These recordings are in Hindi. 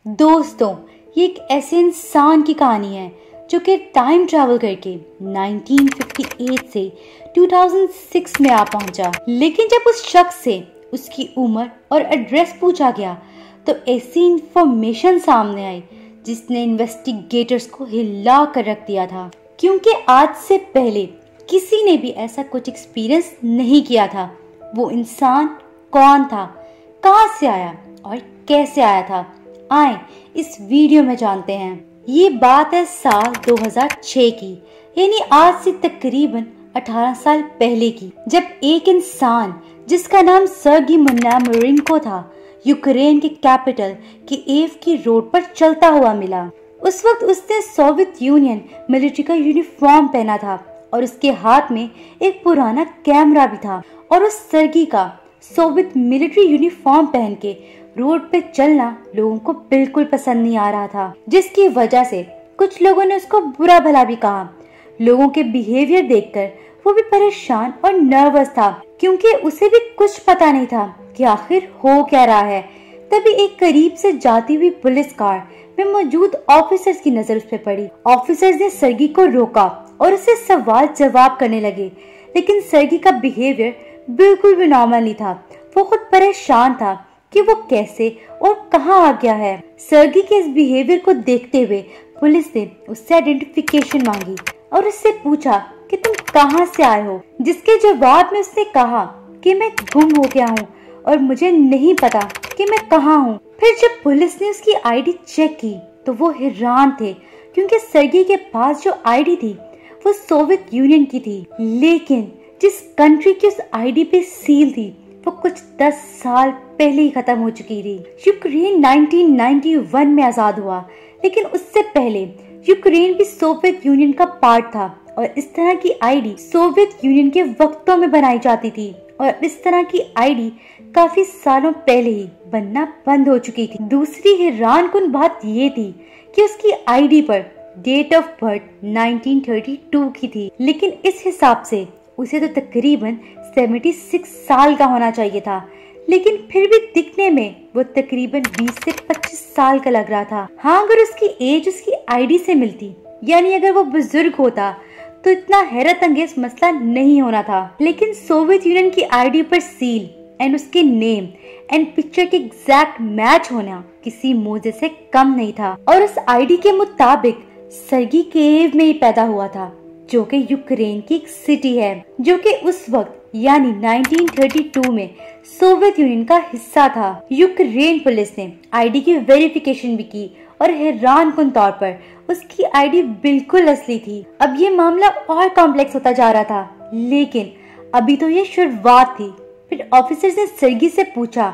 दोस्तों, ये एक ऐसे इंसान की कहानी है जो कि टाइम ट्रैवल करके 1958 से 2006 में आ पहुंचा। लेकिन जब उस शख्स से उसकी उम्र और एड्रेस पूछा गया तो ऐसी इंफॉर्मेशन सामने आई जिसने इन्वेस्टिगेटर्स को हिला कर रख दिया था, क्योंकि आज से पहले किसी ने भी ऐसा कुछ एक्सपीरियंस नहीं किया था। वो इंसान कौन था, कहां से आया और कैसे आया था, आए इस वीडियो में जानते हैं। ये बात है साल 2006 की, यानी आज से तकरीबन 18 साल पहले की, जब एक इंसान जिसका नाम सर्गी मुनामोरेंको था, यूक्रेन के कैपिटल कीव की रोड पर चलता हुआ मिला। उस वक्त उसने सोवियत यूनियन मिलिट्री का यूनिफॉर्म पहना था और उसके हाथ में एक पुराना कैमरा भी था। और उस सर्गी का सोवियत मिलिट्री यूनिफॉर्म पहन के रोड पे चलना लोगों को बिल्कुल पसंद नहीं आ रहा था, जिसकी वजह से कुछ लोगों ने उसको बुरा भला भी कहा। लोगों के बिहेवियर देखकर वो भी परेशान और नर्वस था, क्योंकि उसे भी कुछ पता नहीं था कि आखिर हो क्या रहा है। तभी एक करीब से जाती हुई पुलिस कार में मौजूद ऑफिसर्स की नजर उस पर पड़ी। ऑफिसर्स ने सर्गी को रोका और उससे सवाल जवाब करने लगे, लेकिन सर्गी का बिहेवियर बिल्कुल भी नॉर्मल नहीं था। वो खुद परेशान था कि वो कैसे और कहां आ गया है। सर्गी के इस बिहेवियर को देखते हुए पुलिस ने उससे आइडेंटिफिकेशन मांगी और उससे पूछा कि तुम कहां से आए हो, जिसके जवाब में उसने कहा कि मैं गुम हो गया हूं और मुझे नहीं पता कि मैं कहां हूं। फिर जब पुलिस ने उसकी आईडी चेक की तो वो हैरान थे, क्योंकि सर्गी के पास जो आईडी थी वो सोवियत यूनियन की थी, लेकिन जिस कंट्री की उस आईडी पे सील थी वो कुछ 10 साल पहले ही खत्म हो चुकी थी। यूक्रेन 1991 में आजाद हुआ, लेकिन उससे पहले यूक्रेन भी सोवियत यूनियन का पार्ट था और इस तरह की आईडी सोवियत यूनियन के वक्तों में बनाई जाती थी और इस तरह की आईडी काफी सालों पहले ही बनना बंद हो चुकी थी। दूसरी हैरानकुन बात ये थी कि उसकी आईडी पर डेट ऑफ बर्थ 1932 की थी, लेकिन इस हिसाब से उसे तो तकरीबन 76 साल का होना चाहिए था, लेकिन फिर भी दिखने में वो तकरीबन 20 से 25 साल का लग रहा था। हाँ, अगर उसकी एज उसकी आईडी से मिलती, यानी अगर वो बुजुर्ग होता तो इतना हैरत अंगेज मसला नहीं होना था। लेकिन सोवियत यूनियन की आईडी पर सील एंड उसके नेम एंड पिक्चर के एग्जैक्ट मैच होना किसी मोजे से कम नहीं था। और उस आईडी के मुताबिक सर्गी कीव में ही पैदा हुआ था, जो कि यूक्रेन की एक सिटी है, जो कि उस वक्त यानी 1932 में सोवियत यूनियन का हिस्सा था। यूक्रेन पुलिस ने आईडी की वेरिफिकेशन भी की और हैरानकुन तौर पर उसकी आईडी बिल्कुल असली थी। अब ये मामला और कॉम्प्लेक्स होता जा रहा था, लेकिन अभी तो ये शुरुआत थी। फिर ऑफिसर्स ने सर्गी से पूछा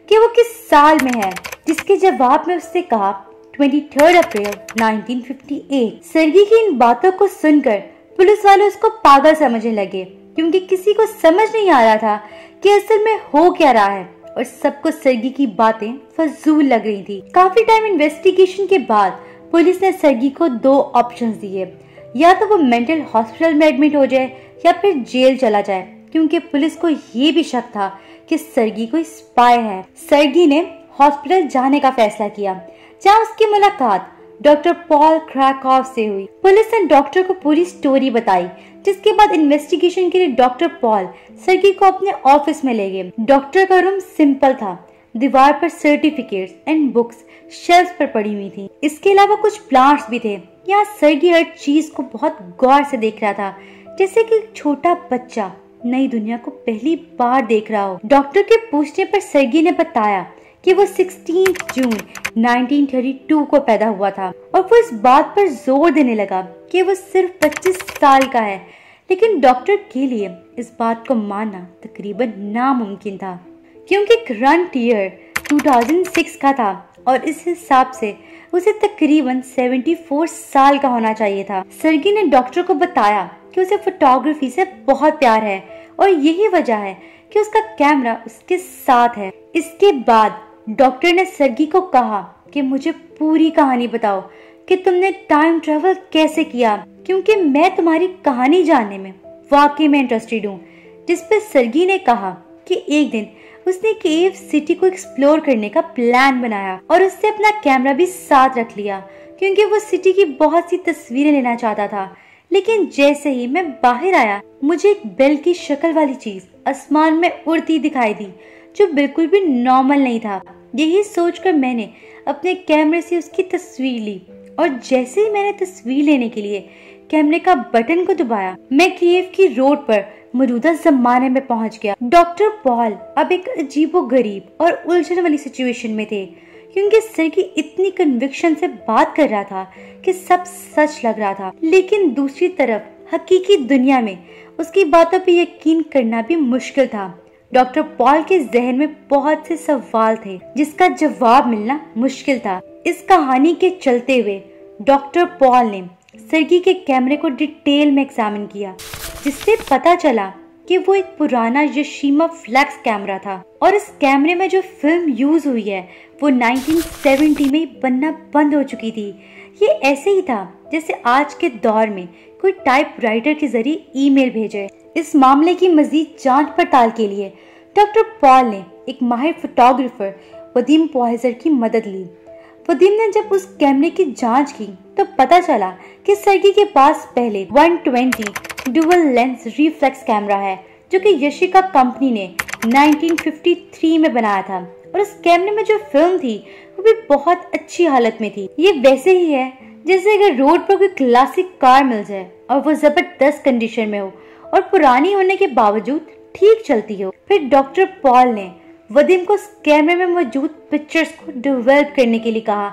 कि वो किस साल में है, जिसके जवाब में उसने कहा 23 अप्रैल 1958। सर्गी की इन बातों को सुनकर पुलिस वाले उसको पागल समझने लगे, क्योंकि किसी को समझ नहीं आ रहा था कि असल में हो क्या रहा है और सबको सर्गी की बातें फजूल लग रही थी। काफी टाइम इन्वेस्टिगेशन के बाद पुलिस ने सर्गी को 2 ऑप्शंस दिए, या तो वो मेंटल हॉस्पिटल में एडमिट हो जाए या फिर जेल चला जाए, क्योंकि पुलिस को ये भी शक था कि सर्गी कोई स्पाई है। सर्गी ने हॉस्पिटल जाने का फैसला किया, जहाँ उसकी मुलाकात डॉक्टर पॉल क्रैकॉव से हुई। पुलिस ने डॉक्टर को पूरी स्टोरी बताई, जिसके बाद इन्वेस्टिगेशन के लिए डॉक्टर पॉल सर्गी को अपने ऑफिस में ले गए। डॉक्टर का रूम सिंपल था, दीवार पर सर्टिफिकेट्स एंड बुक्स शेल्फ पर पड़ी हुई थी। इसके अलावा कुछ प्लांट्स भी थे। यहाँ सर्गी हर चीज को बहुत गौर से देख रहा था, जैसे कि एक छोटा बच्चा नई दुनिया को पहली बार देख रहा हो। डॉक्टर के पूछने पर सर्गी ने बताया कि वो 16 जून 1932 को पैदा हुआ था, और वो इस बात पर जोर देने लगा कि वो सिर्फ 25 साल का है। लेकिन डॉक्टर के लिए इस बात को मानना तकरीबन नामुमकिन था, क्योंकि करंट ईयर 2006 का था और इस हिसाब से उसे तकरीबन 74 साल का होना चाहिए था। सर्गी ने डॉक्टर को बताया कि उसे फोटोग्राफी से बहुत प्यार है और यही वजह है कि उसका कैमरा उसके साथ है। इसके बाद डॉक्टर ने सर्गी को कहा कि मुझे पूरी कहानी बताओ कि तुमने टाइम ट्रेवल कैसे किया, क्योंकि मैं तुम्हारी कहानी जानने में वाकई में इंटरेस्टेड हूँ। जिस पे सर्गी ने कहा कि एक दिन उसने केव सिटी को एक्सप्लोर करने का प्लान बनाया और उससे अपना कैमरा भी साथ रख लिया क्योंकि वो सिटी की बहुत सी तस्वीरें लेना चाहता था। लेकिन जैसे ही मैं बाहर आया, मुझे एक बेल की शक्ल वाली चीज आसमान में उड़ती दिखाई दी जो बिल्कुल भी नॉर्मल नहीं था। यही सोचकर मैंने अपने कैमरे से उसकी तस्वीर ली और जैसे ही मैंने तस्वीर लेने के लिए कैमरे का बटन को दबाया, मैं कीव की रोड पर मौजूदा जमाने में पहुंच गया। डॉक्टर पॉल अब एक अजीबोगरीब और उलझन वाली सिचुएशन में थे क्योंकि सर्गी इतनी कन्विक्शन से बात कर रहा था कि सब सच लग रहा था, लेकिन दूसरी तरफ हकीकी दुनिया में उसकी बातों पर यकीन करना भी मुश्किल था। डॉक्टर पॉल के जहन में बहुत से सवाल थे जिसका जवाब मिलना मुश्किल था। इस कहानी के चलते हुए डॉक्टर पॉल ने सर्गी के कैमरे को डिटेल में एग्जामिन किया, जिससे पता चला कि वो एक पुराना यशीमा फ्लैक्स कैमरा था और इस कैमरे में जो फिल्म यूज हुई है वो 1970 में बनना बंद हो चुकी थी। ये ऐसे ही था जैसे आज के दौर में कोई टाइपराइटर के जरिए ईमेल भेजे। इस मामले की मजीद जांच पड़ताल के लिए डॉक्टर पॉल ने एक माहिर फोटोग्राफर वदीम पॉइजर की मदद ली। वदीम ने जब उस कैमरे की जांच की तो पता चला कि सर्गी के पास पहले 120 डुअल लेंस रिफ्लेक्स कैमरा है जो कि यशिका कंपनी ने 1953 में बनाया था और उस कैमरे में जो फिल्म थी वो भी बहुत अच्छी हालत में थी। ये वैसे ही है जैसे अगर रोड पर कोई क्लासिक कार मिल जाए और वो जबरदस्त कंडीशन में हो और पुरानी होने के बावजूद ठीक चलती हो। फिर डॉक्टर पॉल ने वदीम को उस कैमरे में मौजूद पिक्चर्स को डेवलप करने के लिए कहा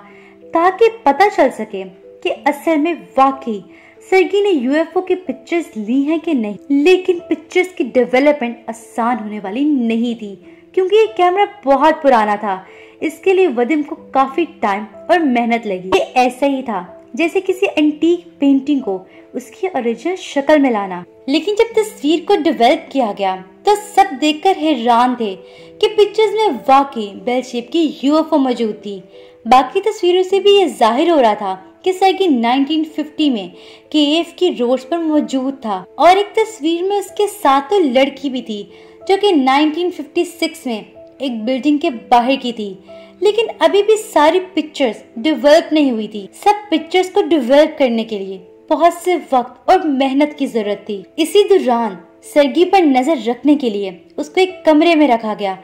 ताकि पता चल सके कि असल में वाकई सर्गी ने यूएफओ की पिक्चर्स ली हैं कि नहीं। लेकिन पिक्चर्स की डेवलपमेंट आसान होने वाली नहीं थी क्योंकि ये कैमरा बहुत पुराना था। इसके लिए वदीम को काफी टाइम और मेहनत लगी। ये ऐसा ही था जैसे किसी एंटीक पेंटिंग को उसकी ओरिजिनल शक्ल में लाना। लेकिन जब तस्वीर को डेवलप किया गया तो सब देखकर हैरान थे कि पिक्चर्स में वाकई बेल शेप की यूएफओ मौजूद थी। बाकी तस्वीरों से भी ये जाहिर हो रहा था कि सर्गी 1950 में केएफ की रोड्स पर मौजूद था और एक तस्वीर में उसके साथ तो लड़की भी थी जो कि 1956 में एक बिल्डिंग के बाहर की थी। लेकिन अभी भी सारी पिक्चर्स डेवलप नहीं हुई थी। सब पिक्चर्स को डेवलप करने के लिए बहुत से वक्त और मेहनत की जरूरत थी। इसी दौरान सर्गी पर नजर रखने के लिए उसको एक कमरे में रखा गया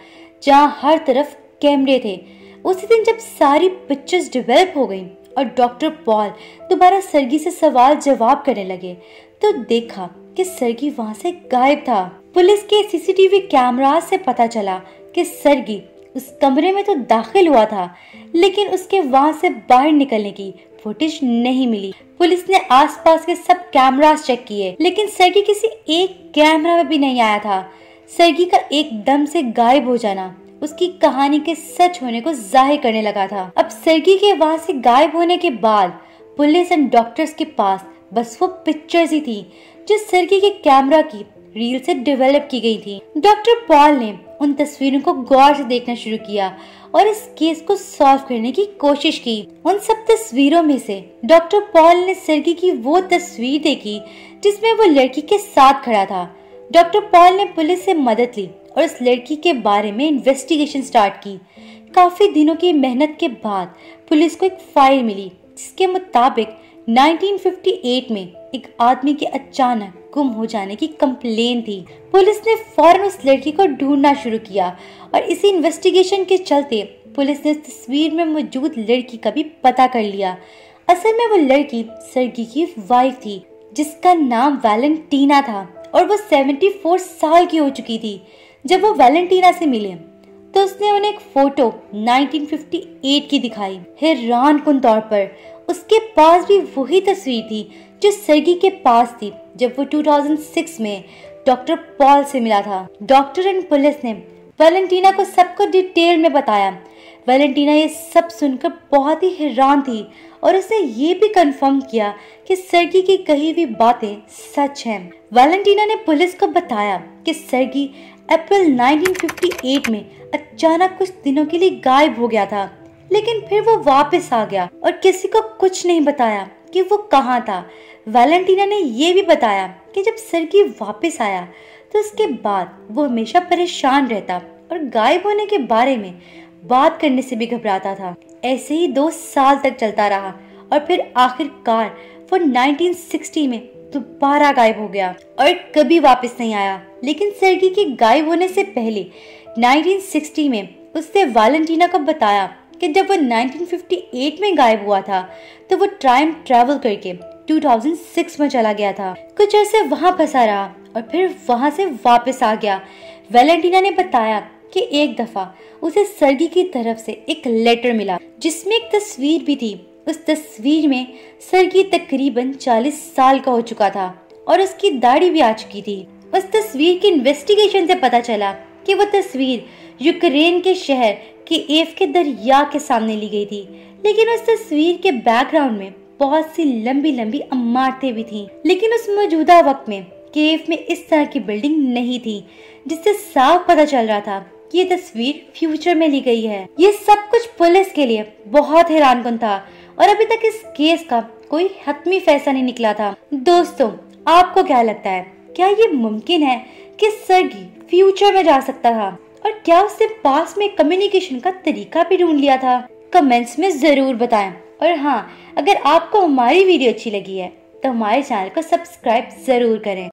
जहां हर तरफ कैमरे थे। उसी दिन जब सारी पिक्चर्स डेवलप हो गई और डॉक्टर पॉल दोबारा सर्गी से सवाल जवाब करने लगे तो देखा कि सर्गी वहां से गायब था। पुलिस के सीसीटीवी कैमरा से पता चला कि सर्गी उस कमरे में तो दाखिल हुआ था लेकिन उसके वहां से बाहर निकलने की फुटेज नहीं मिली। पुलिस ने आसपास के सब कैमरास चेक किए लेकिन सर्गी किसी एक कैमरा में भी नहीं आया था। सर्गी का एकदम से गायब हो जाना उसकी कहानी के सच होने को जाहिर करने लगा था। अब सर्गी के वहां से गायब होने के बाद पुलिस एंड डॉक्टर्स के पास बस वो पिक्चर्स ही थी जो सर्गी के कैमरा की रील से डेवलप की गई थी। डॉक्टर पॉल ने उन तस्वीरों को गौर से देखना शुरू किया और इस केस को सॉल्व करने की कोशिश की। उन सब तस्वीरों में से डॉक्टर पॉल ने सर्गी की वो तस्वीर देखी जिसमें वो लड़की के साथ खड़ा था। डॉक्टर पॉल ने पुलिस से मदद ली और उस लड़की के बारे में इन्वेस्टिगेशन स्टार्ट की। काफी दिनों की मेहनत के बाद पुलिस को एक फाइल मिली जिसके मुताबिक 1958 में एक आदमी के अचानक गुम हो जाने की कंप्लेन थी। पुलिस ने फौरन उस लड़की को ढूंढना शुरू किया और इसी इन्वेस्टिगेशन के चलते पुलिस ने तस्वीर में मौजूद लड़की का भी पता कर लिया। असल में वो लड़की सर्गी की वाइफ थी जिसका नाम वैलेंटीना था और वो 74 साल की हो चुकी थी। जब वो वैलेंटीना से मिले तो उसने उन्हें एक फोटो 1958 की दिखाई। हैरान कुन तौर पर उसके पास भी वही तस्वीर थी जो सर्गी के पास थी जब वो 2006 में डॉक्टर पॉल से मिला था। डॉक्टर एंड पुलिस ने वैलेंटीना को सबको डिटेल में बताया। वैलेंटीना ये सब सुनकर बहुत ही हैरान थी और उसने ये भी कंफर्म किया कि सर्गी की कही हुई बातें सच हैं। वैलेंटीना ने पुलिस को बताया कि सर्गी अप्रैल 1958 में अचानक कुछ दिनों के लिए गायब हो गया था लेकिन फिर वो वापस आ गया और किसी को कुछ नहीं बताया कि वो कहाँ था। वैलेंटीना ने ये भी बताया कि जब सर्गी वापस आया तो उसके बाद वो हमेशा परेशान रहता और गायब होने के बारे में बात करने से भी घबराता था। ऐसे ही 2 साल तक चलता रहा और फिर आखिरकार वो 1960 में दोबारा गायब हो गया और कभी वापस नहीं आया। लेकिन सर्गी के गायब होने से पहले 1960 में उसने वैलेंटीना को बताया कि जब वो 1958 में गायब हुआ था तो वो टाइम ट्रैवल करके 2006 में चला गया था। कुछ ऐसे वहां फंसा रहा और फिर वहां से वापस आ गया। वैलेंटीना ने बताया कि एक दफा उसे सर्गी की तरफ से एक लेटर मिला जिसमें एक तस्वीर भी थी। उस तस्वीर में सर्गी तकरीबन 40 साल का हो चुका था और उसकी दाढ़ी भी आ चुकी थी। उस तस्वीर की इन्वेस्टिगेशन से पता चला कि वो तस्वीर यूक्रेन के शहर कीव के दरिया के सामने ली गई थी। लेकिन उस तस्वीर के बैकग्राउंड में बहुत सी लंबी लंबी इमारतें भी थीं। लेकिन उस मौजूदा वक्त में कीव में इस तरह की बिल्डिंग नहीं थी, जिससे साफ पता चल रहा था कि ये तस्वीर फ्यूचर में ली गई है। ये सब कुछ पुलिस के लिए बहुत हैरानकुन था और अभी तक इस केस का कोई हतमी फैसला नहीं निकला था। दोस्तों, आपको क्या लगता है, क्या ये मुमकिन है कि सर्गी फ्यूचर में जा सकता था और क्या उसने पास में कम्युनिकेशन का तरीका भी ढूंढ लिया था? कमेंट्स में जरूर बताएं। और हाँ, अगर आपको हमारी वीडियो अच्छी लगी है तो हमारे चैनल को सब्सक्राइब जरूर करें।